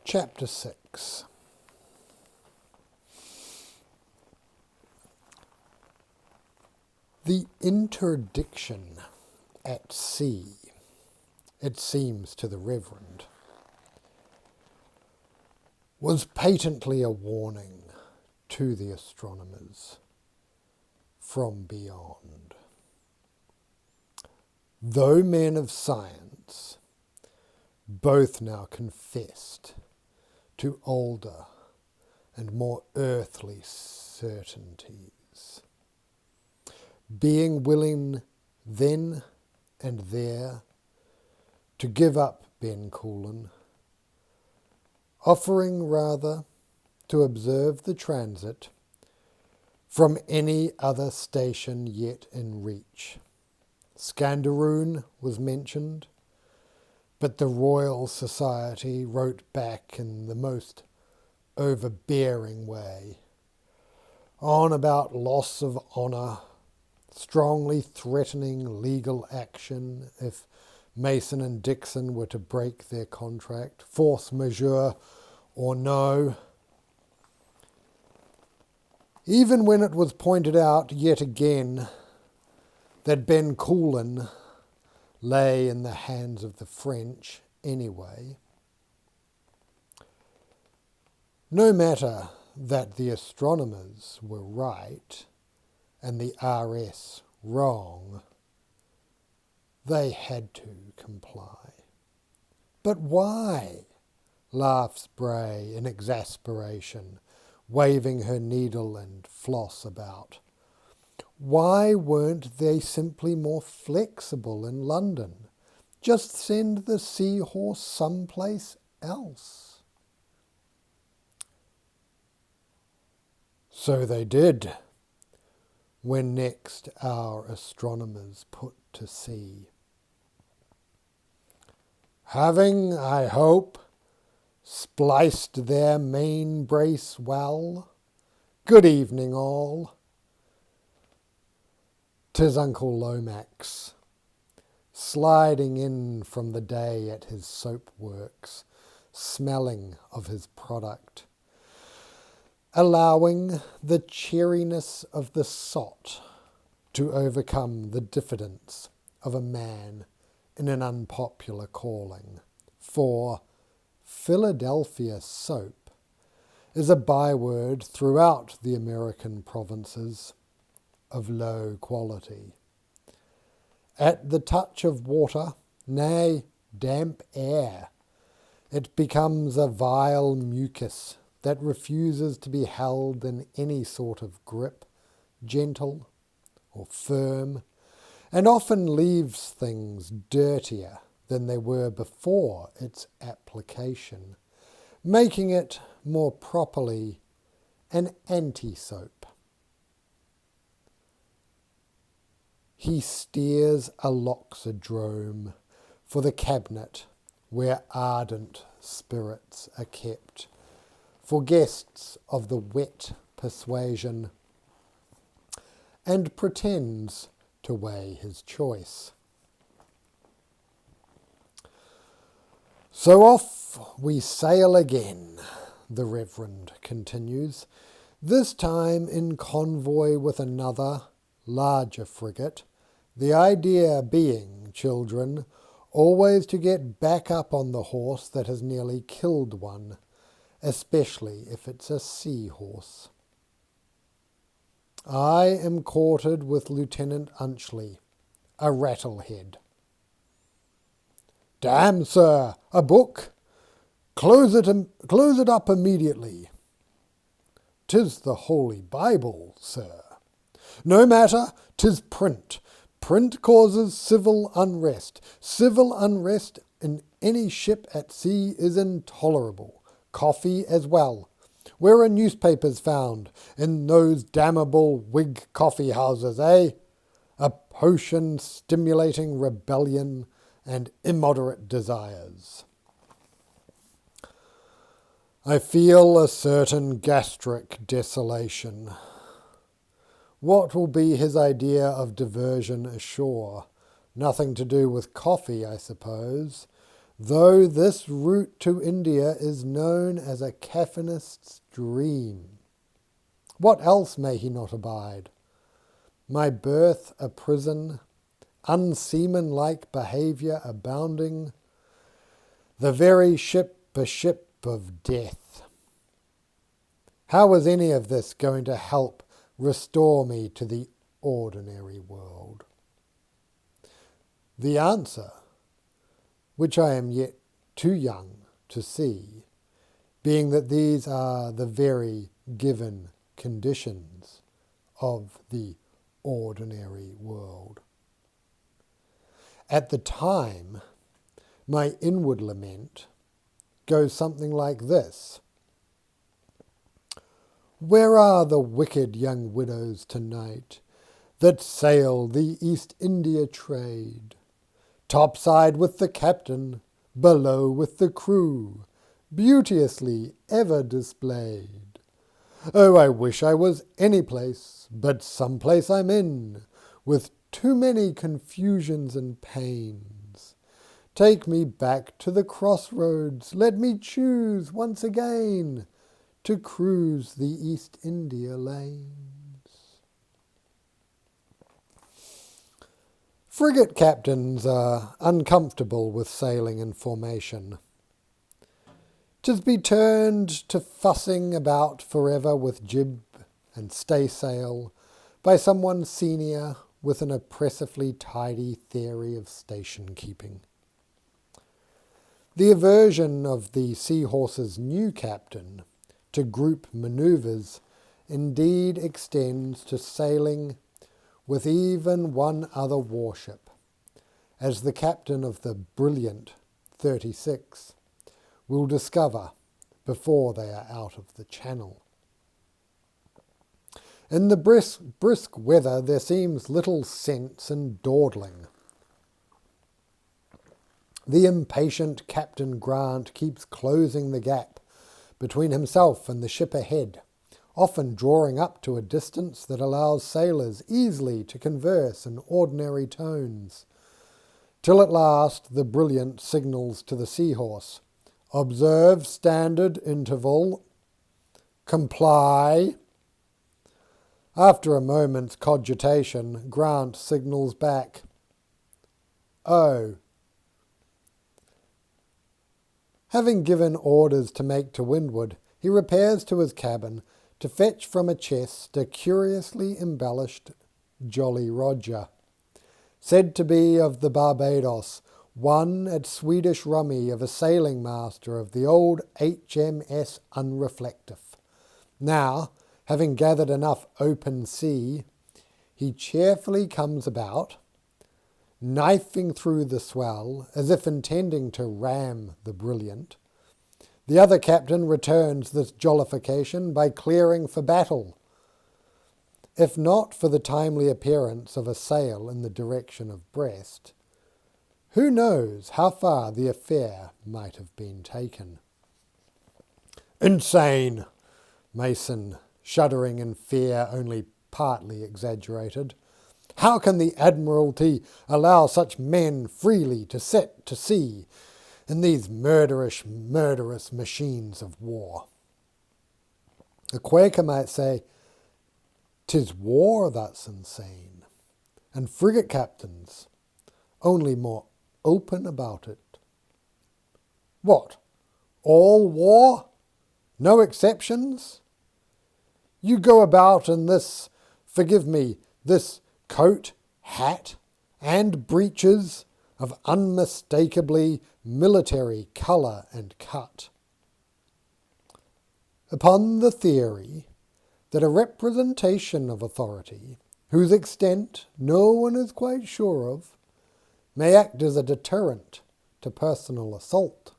Chapter 6. The interdiction at sea, it seems to the Reverend, was patently a warning to the astronomers from beyond. Though men of science both now confessed to older and more earthly certainties, being willing then and there to give up Ben Coolin, offering rather to observe the transit from any other station yet in reach. Scandaroon was mentioned, but the Royal Society wrote back in the most overbearing way, on about loss of honour, strongly threatening legal action if Mason and Dixon were to break their contract, force majeure or no. Even when it was pointed out yet again that Ben Coolin lay in the hands of the French anyway, no matter that the astronomers were right and the RS wrong, they had to comply. But why? Laughs Bray in exasperation, waving her needle and floss about. Why weren't they simply more flexible in London? Just send the Seahorse someplace else. So they did, when next our astronomers put to sea. Having, I hope, spliced their main brace well. Good evening all. 'Tis Uncle Lomax, sliding in from the day at his soap works, smelling of his product, allowing the cheeriness of the sot to overcome the diffidence of a man in an unpopular calling. For Philadelphia soap is a byword throughout the American provinces of low quality. At the touch of water, nay, damp air, it becomes a vile mucus that refuses to be held in any sort of grip, gentle or firm, and often leaves things dirtier than they were before its application, making it more properly an anti-soap. He steers a loxodrome for the cabinet where ardent spirits are kept, for guests of the wet persuasion, and pretends to weigh his choice. So off we sail again, the Reverend continues, this time in convoy with another, larger frigate, the idea being, children, always to get back up on the horse that has nearly killed one, especially if it's a seahorse. I am quartered with Lieutenant Unchley, a rattlehead. Damn, sir, a book! Close it up immediately. 'Tis the Holy Bible, sir. No matter, 'tis print. Print causes civil unrest. Civil unrest in any ship at sea is intolerable. Coffee as well. Where are newspapers found? In those damnable Whig coffee houses, eh? A potion stimulating rebellion and immoderate desires. I feel a certain gastric desolation. What will be his idea of diversion ashore? Nothing to do with coffee, I suppose. though this route to India is known as a caffinist's dream. What else may he not abide? My birth a prison, unseaman-like behaviour abounding, the very ship a ship of death. How is any of this going to help restore me to the ordinary world? The answer, which I am yet too young to see, being that these are the very given conditions of the ordinary world. At the time, my inward lament goes something like this. Where are the wicked young widows tonight that sail the East India trade? Topside with the captain, below with the crew, beauteously ever displayed. Oh, I wish I was any place but some place I'm in, with too many confusions and pains. Take me back to the crossroads, let me choose once again to cruise the East India lanes. Frigate captains are uncomfortable with sailing in formation. 'Tis be turned to fussing about forever with jib and staysail by someone senior with an oppressively tidy theory of station keeping. The aversion of the Seahorse's new captain to group manoeuvres indeed extends to sailing with even one other warship, as the captain of the brilliant 36 will discover before they are out of the channel. In the brisk weather there seems little sense in dawdling. The impatient Captain Grant keeps closing the gap between himself and the ship ahead, often drawing up to a distance that allows sailors easily to converse in ordinary tones, till at last the brilliant signals to the Seahorse, "Observe standard interval. Comply." After a moment's cogitation, Grant signals back, "Oh." Having given orders to make to windward, he repairs to his cabin to fetch from a chest a curiously embellished Jolly Roger, said to be of the Barbados, won at Swedish rummy of a sailing master of the old HMS Unreflective. Now, having gathered enough open sea, he cheerfully comes about, knifing through the swell as if intending to ram the brilliant. The other captain returns this jollification by clearing for battle. If not for the timely appearance of a sail in the direction of Brest, who knows how far the affair might have been taken? "Insane!" Mason, shuddering in fear only partly exaggerated. "How can the Admiralty allow such men freely to set to sea in these murderous machines of war?" A Quaker might say, "'Tis war that's insane, and frigate captains only more open about it." What? All war? No exceptions? You go about in this, forgive me, this coat, hat, and breeches of unmistakably military colour and cut, upon the theory that a representation of authority, whose extent no one is quite sure of, may act as a deterrent to personal assault.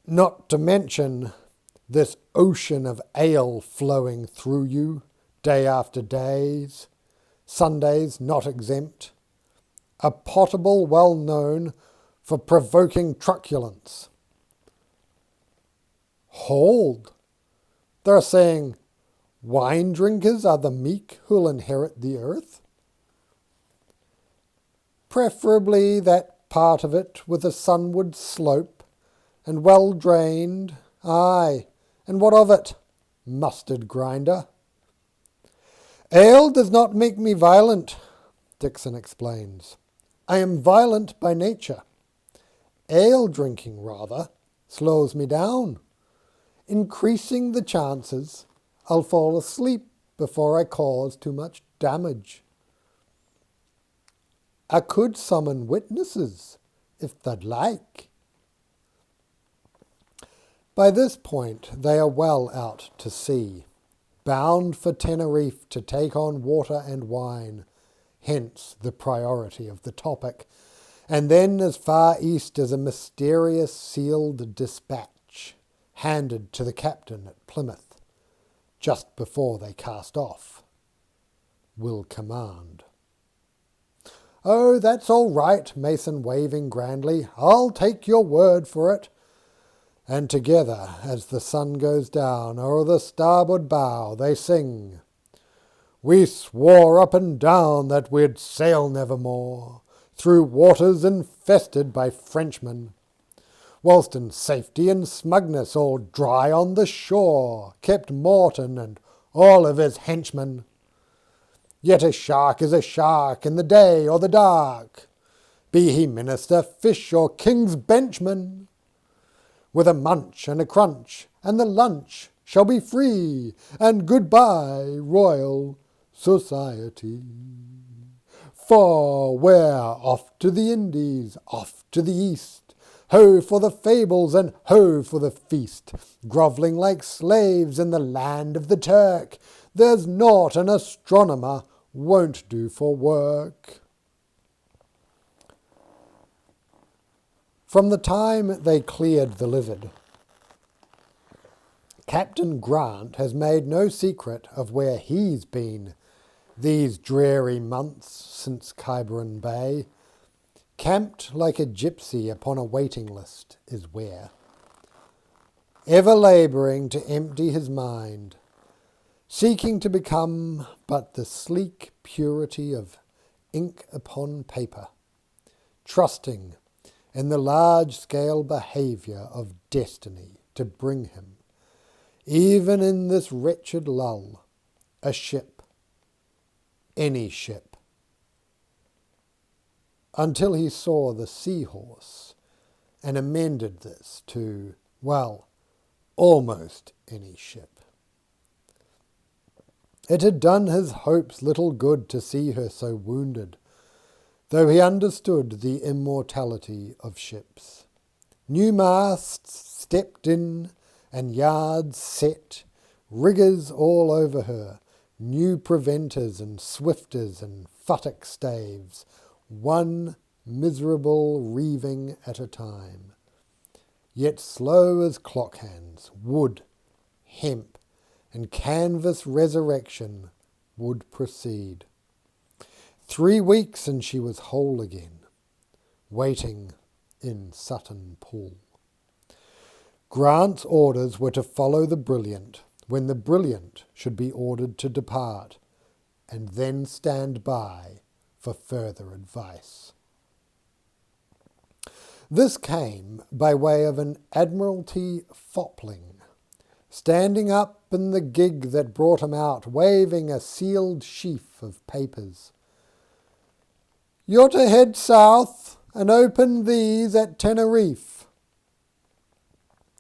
Not to mention this ocean of ale flowing through you, day after days, Sundays not exempt, a potable well known for provoking truculence. Hold! They're saying wine drinkers are the meek who'll inherit the earth? Preferably that part of it with a sunward slope, and well drained. Aye, and what of it? Mustard grinder. Ale does not make me violent, Dixon explains. I am violent by nature. Ale drinking, rather, slows me down, increasing the chances I'll fall asleep before I cause too much damage. I could summon witnesses, if they'd like. By this point they are well out to sea, bound for Tenerife to take on water and wine, hence the priority of the topic, and then as far east as a mysterious sealed dispatch handed to the captain at Plymouth, just before they cast off. Will command. Oh, that's all right, Mason waving grandly. I'll take your word for it. And together, as the sun goes down o'er the starboard bow, they sing, We swore up and down that we'd sail nevermore through waters infested by Frenchmen, whilst in safety and smugness all dry on the shore kept Morton and all of his henchmen. Yet a shark is a shark in the day or the dark, be he minister, fish, or king's benchman. With a munch and a crunch, and the lunch shall be free, and goodbye, Royal Society. For we're off to the Indies, off to the East, ho for the fables and ho for the feast, grovelling like slaves in the land of the Turk, there's naught an astronomer won't do for work. From the time they cleared the Livid, Captain Grant has made no secret of where he's been these dreary months since Quiberon Bay. Camped like a gypsy upon a waiting list is where, ever labouring to empty his mind, seeking to become but the sleek purity of ink upon paper, trusting in the large-scale behaviour of destiny to bring him, even in this wretched lull, a ship, any ship, until he saw the Seahorse and amended this to, well, almost any ship. It had done his hopes little good to see her so wounded, though he understood the immortality of ships. New masts stepped in and yards set, riggers all over her, new preventers and swifters and futtock staves, one miserable reeving at a time. Yet slow as clock hands, wood, hemp, and canvas resurrection would proceed. 3 weeks and she was whole again, waiting in Sutton Pool. Grant's orders were to follow the Brilliant, when the Brilliant should be ordered to depart, and then stand by for further advice. This came by way of an Admiralty fopling, standing up in the gig that brought him out, waving a sealed sheaf of papers. You're to head south and open these at Tenerife.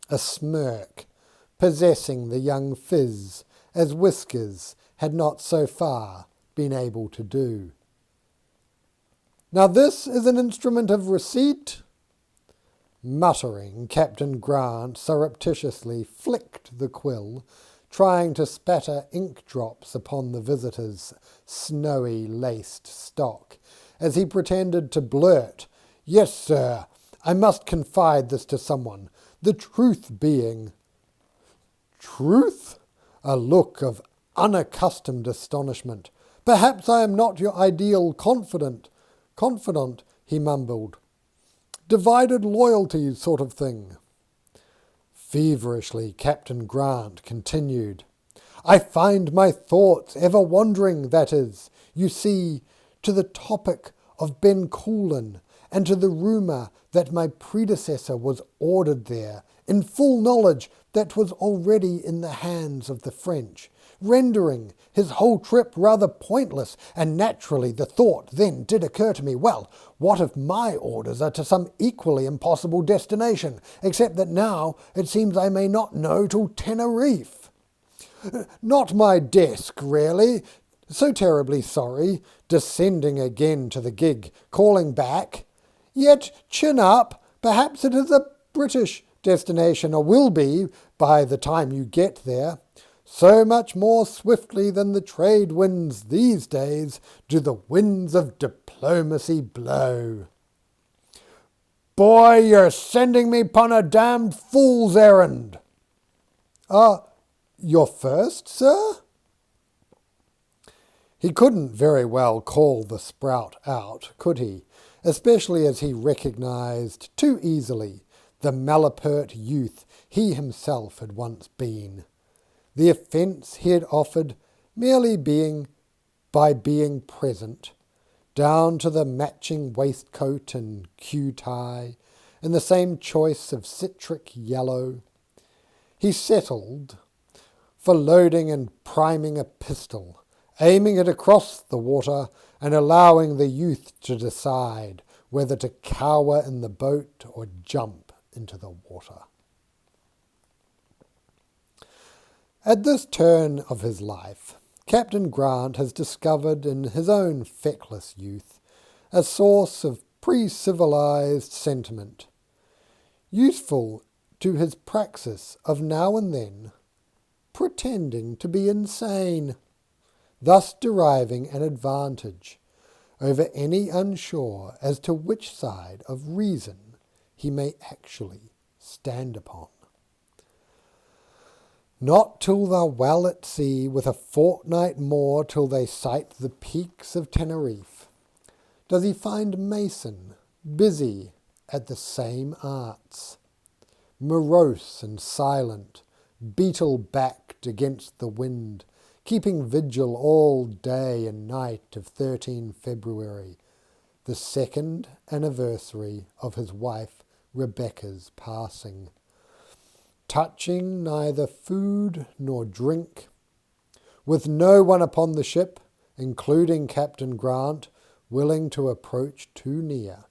A smirk possessing the young Fizz, as Whiskers had not so far been able to do. Now this is an instrument of receipt. Muttering, Captain Grant surreptitiously flicked the quill, trying to spatter ink drops upon the visitor's snowy laced stock, as he pretended to blurt, Yes, sir, I must confide this to someone, the truth being... Truth? A look of unaccustomed astonishment. Perhaps I am not your ideal confidant, he mumbled. Divided loyalties sort of thing. Feverishly, Captain Grant continued. I find my thoughts ever wandering, that is, you see, to the topic of Ben Coolin and to the rumour that my predecessor was ordered there, in full knowledge that was already in the hands of the French, rendering his whole trip rather pointless, and naturally the thought then did occur to me, well, what if my orders are to some equally impossible destination, except that now it seems I may not know till Tenerife. Not my desk, really. So terribly sorry, descending again to the gig, calling back, yet chin up, perhaps it is a British destination, or will be by the time you get there. So much more swiftly than the trade winds these days do the winds of diplomacy blow. Boy, you're sending me upon a damned fool's errand. You're first, sir? He couldn't very well call the sprout out, could he? Especially as he recognised too easily the malapert youth he himself had once been. The offence he had offered merely being by being present, down to the matching waistcoat and queue tie, and the same choice of citric yellow. He settled for loading and priming a pistol, aiming it across the water and allowing the youth to decide whether to cower in the boat or jump into the water. At this turn of his life, Captain Grant has discovered in his own feckless youth a source of pre-civilized sentiment, useful to his praxis of now and then pretending to be insane, thus deriving an advantage over any unsure as to which side of reason he may actually stand upon. Not till they're well at sea, with a fortnight more till they sight the peaks of Tenerife, does he find Mason busy at the same arts, morose and silent, beetle-backed against the wind, keeping vigil all day and night of 13 February, the second anniversary of his wife Rebecca's passing, touching neither food nor drink, with no one upon the ship, including Captain Grant, willing to approach too near,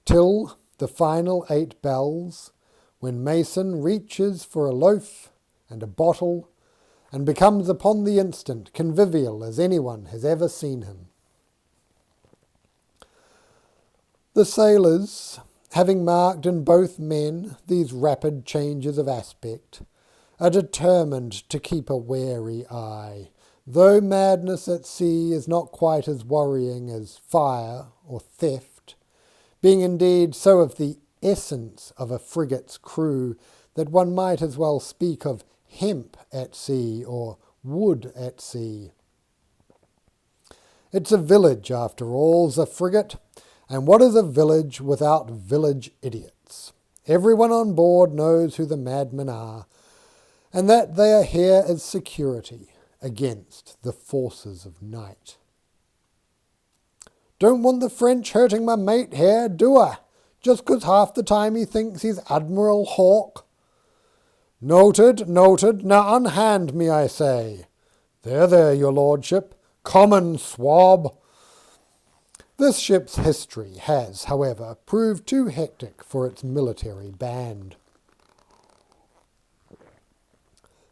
till the final 8 bells, when Mason reaches for a loaf and a bottle, and becomes upon the instant convivial as anyone has ever seen him. The sailors, having marked in both men these rapid changes of aspect, are determined to keep a wary eye, though madness at sea is not quite as worrying as fire or theft, being indeed so of the essence of a frigate's crew that one might as well speak of hemp at sea or wood at sea. It's a village, after all, a frigate, and what is a village without village idiots? Everyone on board knows who the madmen are, and that they are here as security against the forces of night. Don't want the French hurting my mate here, do I? Just 'cause half the time he thinks he's Admiral Hawke. Noted, noted. Now unhand me, I say. There, your lordship. Common swab. This ship's history has, however, proved too hectic for its military band.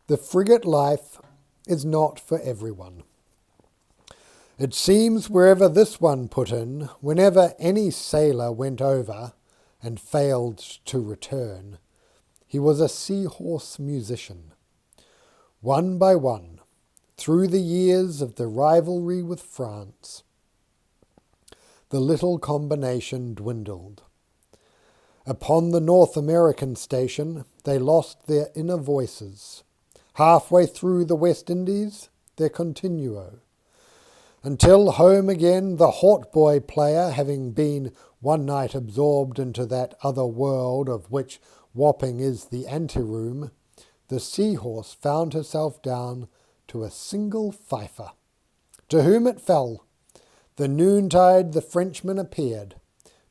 The frigate life is not for everyone. It seems wherever this one put in, whenever any sailor went over and failed to return, he was a seahorse musician. One by one, through the years of the rivalry with France, the little combination dwindled. Upon the North American station, they lost their inner voices. Halfway through the West Indies, their continuo. Until home again, the hautboy player, having been one night absorbed into that other world of which Wapping is the anteroom, the seahorse found herself down to a single fifer. To whom it fell, the noontide the Frenchman appeared,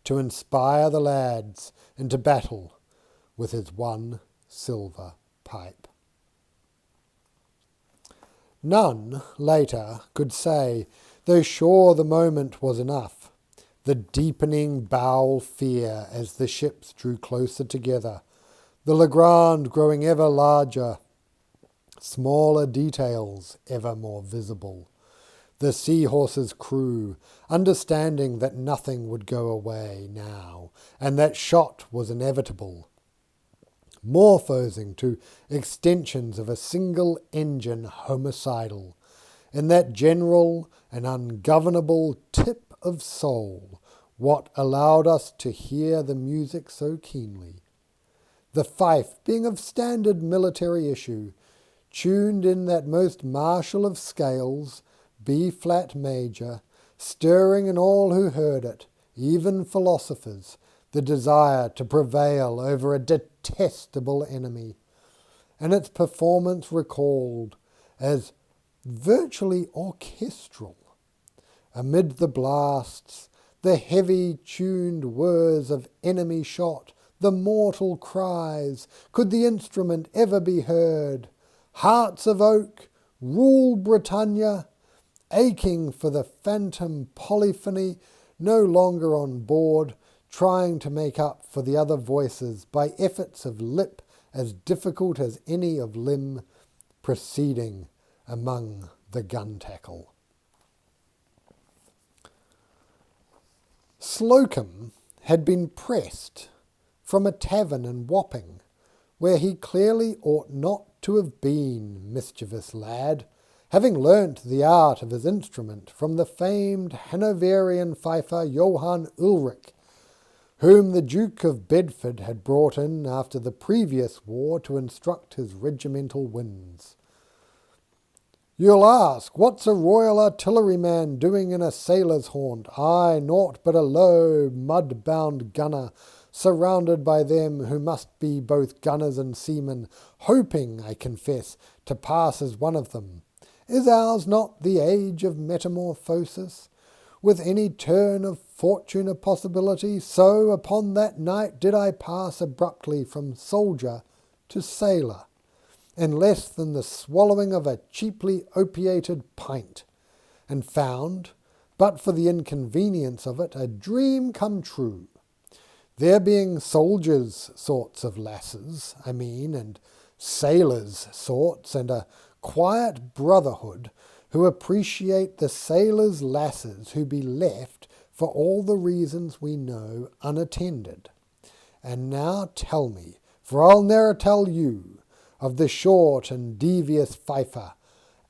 to inspire the lads into battle with his one silver pipe. None, later, could say, though sure the moment was enough, the deepening bowel fear as the ships drew closer together, the Legrand growing ever larger, smaller details ever more visible. The seahorse's crew, understanding that nothing would go away now, and that shot was inevitable, morphosing to extensions of a single engine homicidal, in that general and ungovernable tip of soul, what allowed us to hear the music so keenly. The fife being of standard military issue, tuned in that most martial of scales, B-flat major, stirring in all who heard it, even philosophers, the desire to prevail over a detestable enemy, and its performance recalled as virtually orchestral. Amid the blasts, the heavy tuned whirs of enemy shot, the mortal cries, could the instrument ever be heard? Hearts of oak, rule Britannia, aching for the phantom polyphony, no longer on board, trying to make up for the other voices by efforts of lip as difficult as any of limb, proceeding among the gun tackle. Slocum had been pressed from a tavern in Wapping, where he clearly ought not to have been, mischievous lad, having learnt the art of his instrument from the famed Hanoverian fifer Johann Ulrich, whom the Duke of Bedford had brought in after the previous war to instruct his regimental winds. You'll ask, what's a royal artilleryman doing in a sailor's haunt? Aye, naught but a low, mud-bound gunner, surrounded by them who must be both gunners and seamen, hoping, I confess, to pass as one of them. Is ours not the age of metamorphosis? With any turn of fortune a possibility, so upon that night did I pass abruptly from soldier to sailor, in less than the swallowing of a cheaply opiated pint, and found, but for the inconvenience of it, a dream come true. There being soldiers' sorts of lasses, and sailors' sorts, and a quiet brotherhood who appreciate the sailors' lasses who be left, for all the reasons we know, unattended. And now tell me, for I'll ne'er tell you, of the short and devious fifer,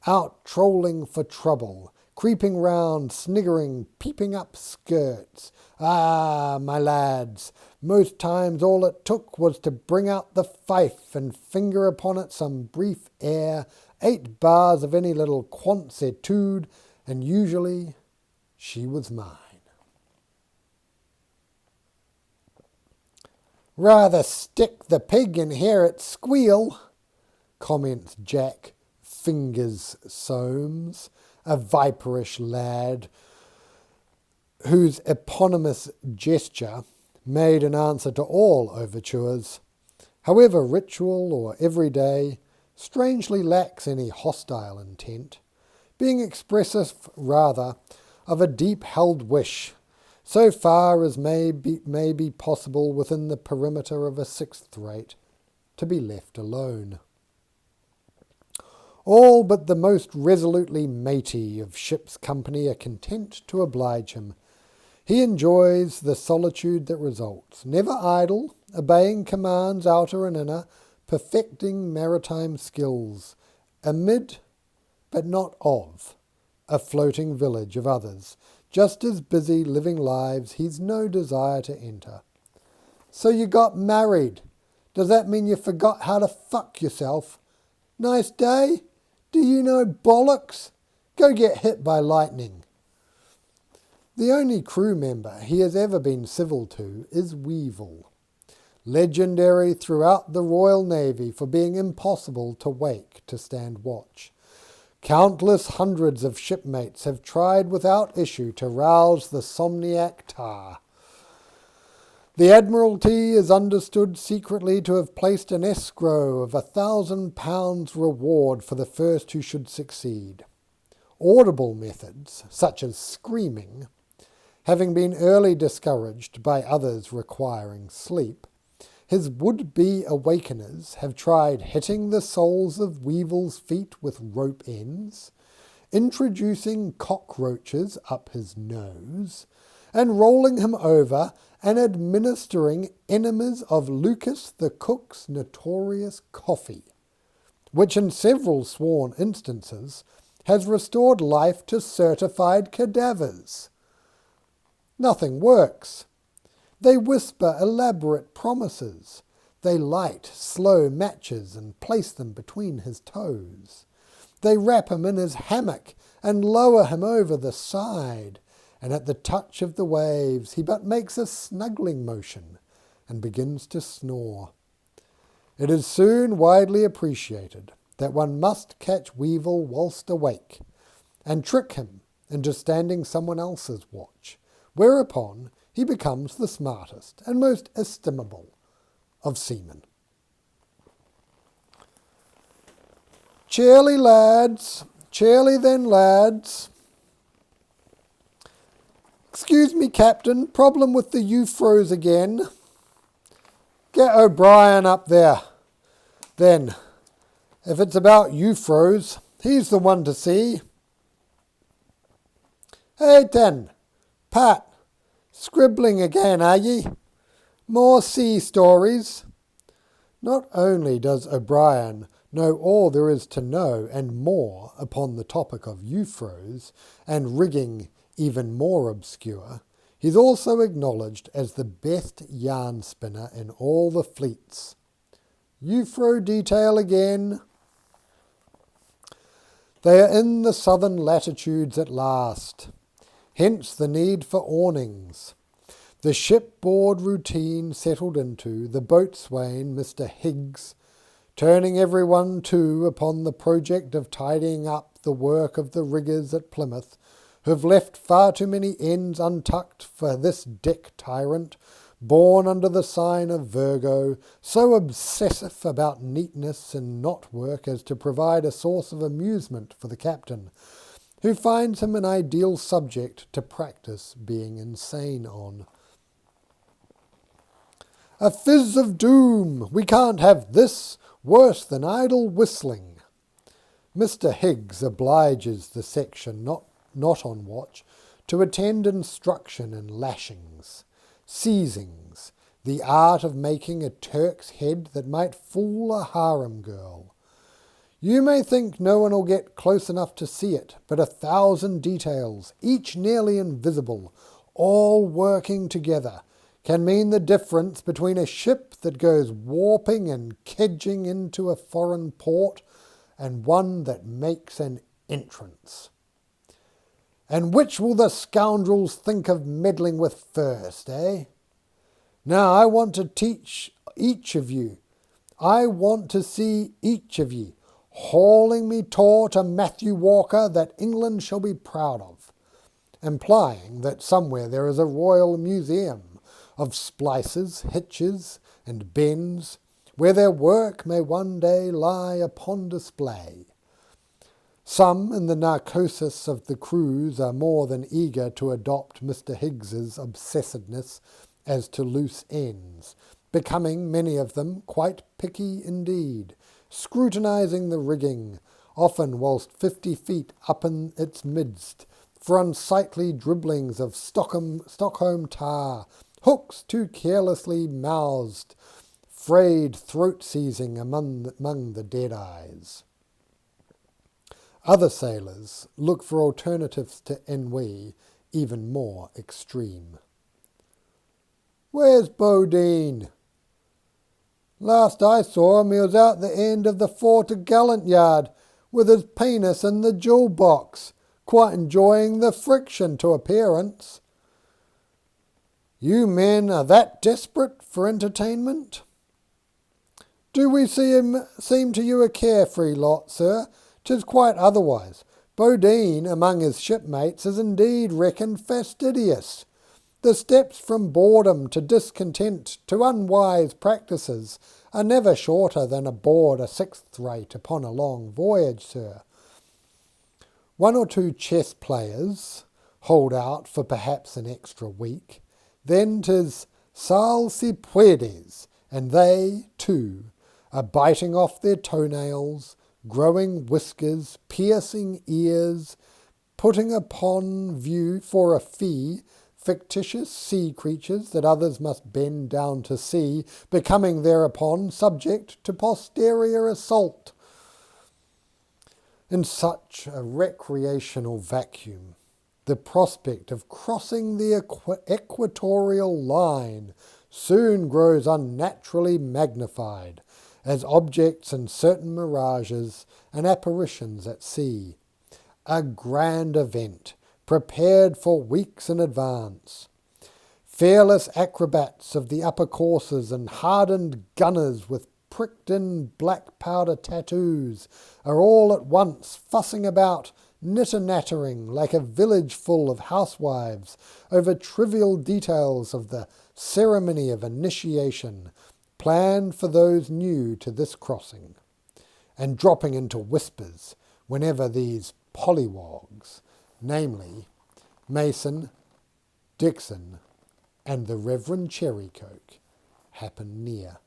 out trolling for trouble, creeping round, sniggering, peeping up skirts. Ah, my lads, most times all it took was to bring out the fife and finger upon it some brief air, 8 bars of any little quantz etude, and usually she was mine. Rather stick the pig and hear it squeal, comments Jack Fingers Soames, a viperish lad, whose eponymous gesture made an answer to all overtures, however ritual or everyday, strangely lacks any hostile intent, being expressive rather of a deep-held wish, so far as may be possible within the perimeter of a sixth rate, to be left alone. All but the most resolutely matey of ship's company are content to oblige him. He enjoys the solitude that results, never idle, obeying commands outer and inner, perfecting maritime skills, amid, but not of, a floating village of others, just as busy living lives he's no desire to enter. So you got married. Does that mean you forgot how to fuck yourself? Nice day? Do you know bollocks? Go get hit by lightning. The only crew member he has ever been civil to is Weevil, legendary throughout the Royal Navy for being impossible to wake to stand watch. Countless hundreds of shipmates have tried without issue to rouse the somniac tar. The Admiralty is understood secretly to have placed an escrow of £1,000 reward for the first who should succeed. Audible methods, such as screaming, having been early discouraged by others requiring sleep, his would-be awakeners have tried hitting the soles of Weevil's feet with rope ends, introducing cockroaches up his nose, and rolling him over and administering enemas of Lucas the cook's notorious coffee, which in several sworn instances has restored life to certified cadavers. Nothing works. They whisper elaborate promises. They light slow matches and place them between his toes. They wrap him in his hammock and lower him over the side, and at the touch of the waves he but makes a snuggling motion and begins to snore. It is soon widely appreciated that one must catch Weevil whilst awake, and trick him into standing someone else's watch, whereupon he becomes the smartest and most estimable of seamen. Cheerly, lads, cheerly then, lads. Excuse me, Captain, problem with the Euphros again. Get O'Brien up there. Then, if it's about Euphros, he's the one to see. Hey, then, Pat, scribbling again, are ye? More sea stories? Not only does O'Brien know all there is to know and more upon the topic of Euphros, and rigging even more obscure, he's also acknowledged as the best yarn spinner in all the fleets. Euphro detail again. They are in the southern latitudes at last, hence the need for awnings. The shipboard routine settled into, the boatswain, Mr. Higgs, turning everyone to upon the project of tidying up the work of the riggers at Plymouth, who've left far too many ends untucked for this Dick tyrant, born under the sign of Virgo, so obsessive about neatness and knot work as to provide a source of amusement for the captain, who finds him an ideal subject to practice being insane on. A fizz of doom! We can't have this! Worse than idle whistling. Mr. Higgs obliges the section not on watch to attend instruction in lashings, seizings, the art of making a Turk's head that might fool a harem girl. You may think no one will get close enough to see it, but 1,000 details, each nearly invisible, all working together, can mean the difference between a ship that goes warping and kedging into a foreign port and one that makes an entrance. And which will the scoundrels think of meddling with first, eh? Now I want to teach each of you. I want to see each of ye hauling me taw to Matthew Walker that England shall be proud of, implying that somewhere there is a royal museum of splices, hitches, and bends, where their work may one day lie upon display. Some in the narcosis of the crews are more than eager to adopt Mr. Higgs's obsessedness as to loose ends, becoming, many of them, quite picky indeed, scrutinizing the rigging, often whilst 50 feet up in its midst, for unsightly dribblings of Stockholm tar, hooks too carelessly mouthed, frayed throat-seizing among the dead eyes. Other sailors look for alternatives to ennui even more extreme. Where's Bodine? Last I saw him he was out the end of the fore-t'gallant yard with his penis in the jewel box, quite enjoying the friction to appearance. You men are that desperate for entertainment? Do we seem to you a carefree lot, sir? 'Tis quite otherwise. Bodine, among his shipmates, is indeed reckoned fastidious. The steps from boredom to discontent to unwise practices are never shorter than aboard a sixth rate upon a long voyage, sir. 1 or 2 chess players hold out for perhaps an extra week, then 'tis sal si puedes, and they, too, are biting off their toenails, growing whiskers, piercing ears, putting upon view for a fee fictitious sea creatures that others must bend down to see, becoming thereupon subject to posterior assault. In such a recreational vacuum, the prospect of crossing the equatorial line soon grows unnaturally magnified as objects in certain mirages and apparitions at sea. A grand event, prepared for weeks in advance. Fearless acrobats of the upper courses and hardened gunners with pricked-in black powder tattoos are all at once fussing about, nitter-nattering like a village full of housewives over trivial details of the ceremony of initiation planned for those new to this crossing, and dropping into whispers whenever these pollywogs, namely Mason, Dixon, and the Reverend Cherrycoke, happen near.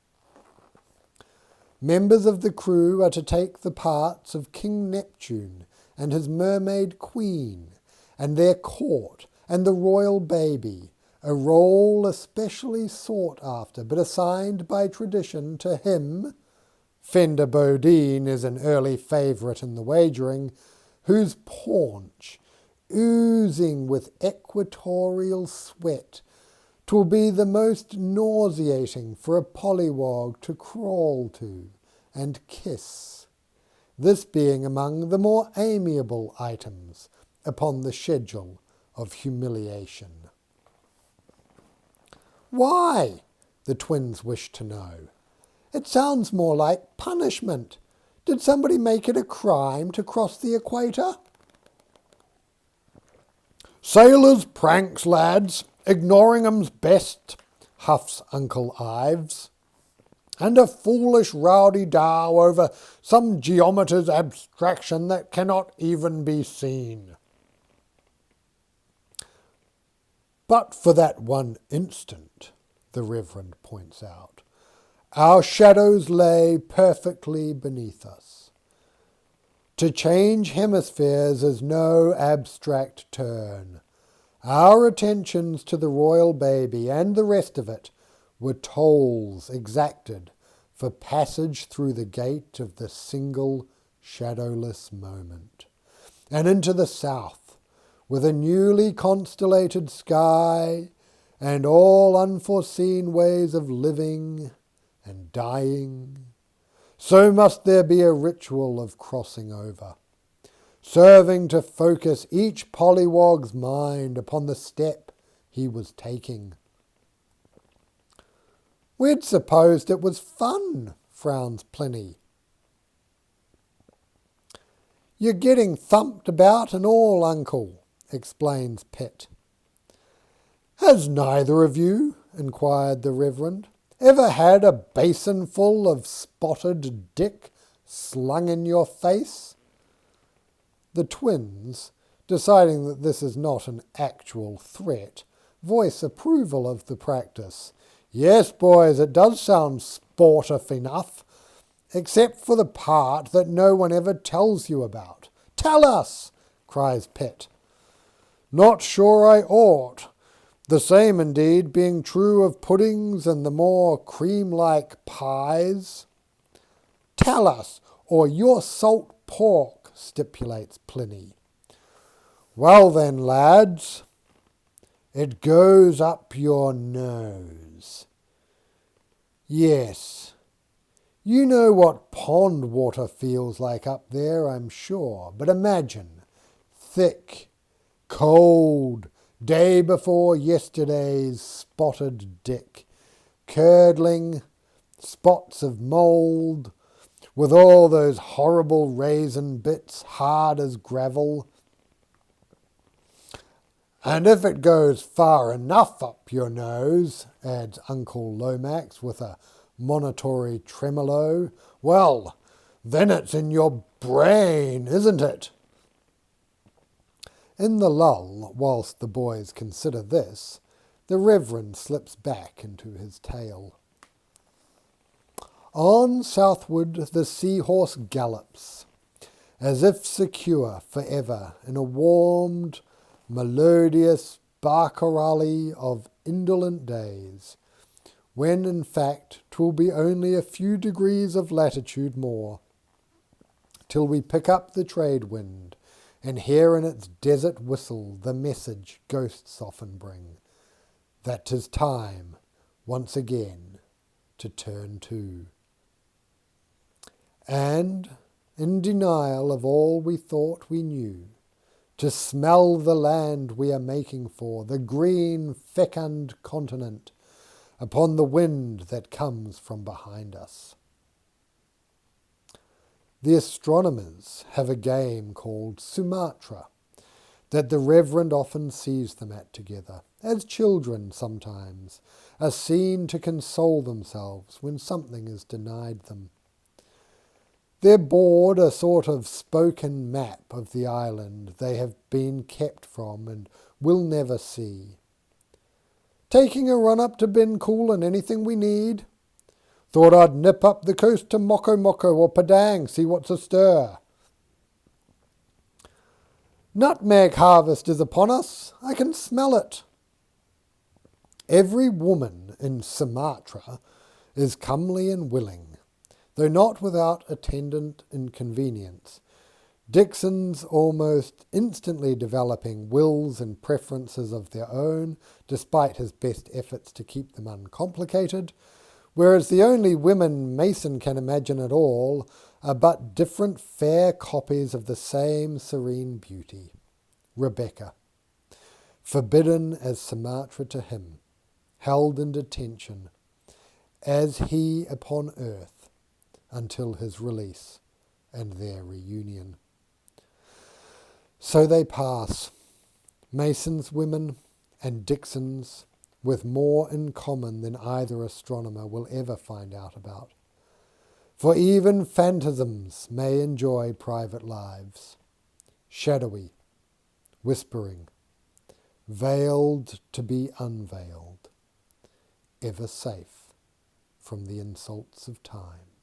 Members of the crew are to take the parts of King Neptune and his mermaid queen, and their court, and the royal baby, a role especially sought after, but assigned by tradition to him. Fender Bodine is an early favourite in the wagering, whose paunch, oozing with equatorial sweat, 'twill be the most nauseating for a pollywog to crawl to and kiss, this being among the more amiable items upon the schedule of humiliation. Why? The twins wish to know. It sounds more like punishment. Did somebody make it a crime to cross the equator? Sailors' pranks, lads, ignoring 'em's best, huffs Uncle Ives. And a foolish rowdy dow over some geometer's abstraction that cannot even be seen. But for that one instant, the Reverend points out, our shadows lay perfectly beneath us. To change hemispheres is no abstract turn. Our attentions to the royal baby and the rest of it were tolls exacted for passage through the gate of the single shadowless moment, and into the south, with a newly constellated sky and all unforeseen ways of living and dying. So must there be a ritual of crossing over, serving to focus each pollywog's mind upon the step he was taking. We'd supposed it was fun, frowns Pliny. You're getting thumped about and all, Uncle, explains Pitt. Has neither of you, inquired the Reverend, ever had a basin full of spotted dick slung in your face? The twins, deciding that this is not an actual threat, voice approval of the practice. Yes, boys, it does sound sportive enough, except for the part that no one ever tells you about. Tell us, cries Pitt. Not sure I ought. The same, indeed, being true of puddings and the more cream-like pies. Tell us, or your salt pork, stipulates Pliny. Well then, lads, it goes up your nose. Yes, you know what pond water feels like up there, I'm sure, but imagine, thick, cold, day before yesterday's spotted dick, curdling, spots of mould, with all those horrible raisin bits hard as gravel. And if it goes far enough up your nose, adds Uncle Lomax with a monitory tremolo, well, then it's in your brain, isn't it? In the lull, whilst the boys consider this, the Reverend slips back into his tale. On southward the seahorse gallops, as if secure for ever in a warmed, melodious barcarolli of indolent days, when in fact 'twill be only a few degrees of latitude more, till we pick up the trade wind, and hear in its desert whistle the message ghosts often bring, that 'tis time, once again, to turn to. And, in denial of all we thought we knew, to smell the land we are making for, the green, fecund continent, upon the wind that comes from behind us. The astronomers have a game called Sumatra, that the Reverend often sees them at together, as children sometimes are seen to console themselves when something is denied them. They're bored a sort of spoken map of the island they have been kept from and will never see. Taking a run up to Bencool and anything we need? Thought I'd nip up the coast to Moko Moko or Padang, see what's astir. Nutmeg harvest is upon us. I can smell it. Every woman in Sumatra is comely and willing, though not without attendant inconvenience. Dixon's almost instantly developing wills and preferences of their own, despite his best efforts to keep them uncomplicated, whereas the only women Mason can imagine at all are but different fair copies of the same serene beauty. Rebecca, forbidden as Sumatra to him, held in detention, as he upon earth, until his release and their reunion. So they pass, Mason's women and Dixon's, with more in common than either astronomer will ever find out about. For even phantasms may enjoy private lives, shadowy, whispering, veiled to be unveiled, ever safe from the insults of time.